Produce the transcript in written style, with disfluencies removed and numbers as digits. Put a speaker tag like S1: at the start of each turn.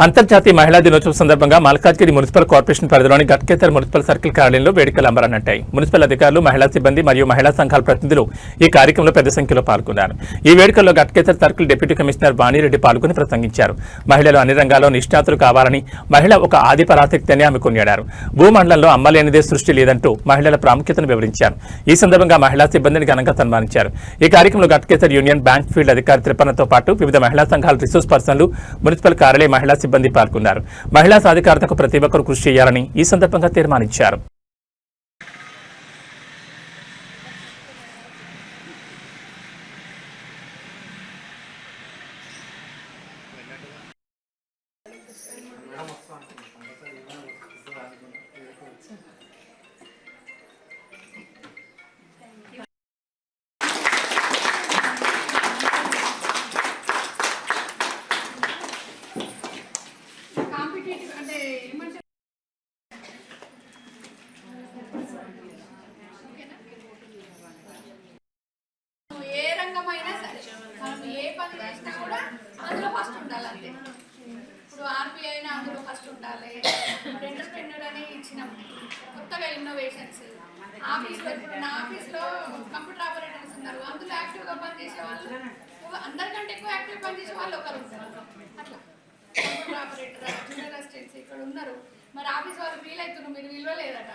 S1: అంతర్జాతీయ మహిళా దినోత్సవం సందర్భంగా మల్కాజ్గిరి మున్సిపల్ కార్పొరేషన్ పరిధిలోని గట్కేసర్ మున్సిపల్ సర్కిల్ కార్యాలయంలో వేడుకలు అంబరాన్నంటాయి. మున్సిపల్ అధికారులు, మహిళా సిబ్బంది మరియు మహిళా సంఘాల ప్రతినిధులు ఈ కార్యక్రమంలో పెద్ద సంఖ్యలో పాల్గొన్నారు. ఈ వేడుకల్లో Ghatkesar circle deputy commissioner Vani Reddy పాల్గొని ప్రసంగించారు. మహిళలు అన్ని రంగాల్లో నిష్ణాతులు కావాలని, మహిళ ఒక ఆదిపరాశక్తి అని ఆమె కొనియాడారు. భూమండలంలో అమ్మ లేనిదే సృష్టి లేదంటూ మహిళల ప్రాముఖ్యతను వివరించారు. ఈ సందర్భంగా మహిళా సిబ్బందిని ఘనంగా సన్మానించారు. ఈ కార్యక్రమంలో గట్కేసర్ యూనియన్ బ్యాంక్ ఫీల్డ్ అధికారి త్రిపన్నతో పాటు వివిధ మహిళా సంఘాల రిసోర్స్ పర్సన్లు, మున్సిపల్ కార్యాలయ మహిళా సిబ్బంది పాల్గొన్నారు. మహిళా సాధికారతకు ప్రతి ఒక్కరూ కృషి చేయాలని ఈ సందర్భంగా తీర్మానించారు.
S2: ఏ రంగమైనా సరే మనం ఏ పని చేసినా కూడా అందులో ఫస్ట్ ఉండాలి. అంతే ఇప్పుడు ఆర్బీఐ అయినా అందులో ఫస్ట్ ఉండాలి. ఎంటర్‌ప్రెన్యూర్ అని ఇచ్చినాం, కొత్తగా ఇన్నోవేషన్స్. ఆఫీస్లో ఇప్పుడు నా ఆఫీస్లో కంప్యూటర్ ఆపరేటర్స్ ఉన్నారు, అందులో యాక్టివ్గా పనిచేసే వాళ్ళు అందరికంటే ఎక్కువ యాక్టివ్ పనిచేసే వాళ్ళు ఒకరు ఉంటారు. అట్లా కంప్యూటర్ ఆపరేటర్, జూనియర్ అసిస్టెంట్స్ ఇక్కడ ఉన్నారు. మరి ఆఫీస్ వాళ్ళు ఫీల్ అవుతున్నారు, మీరు విలువ లేదట.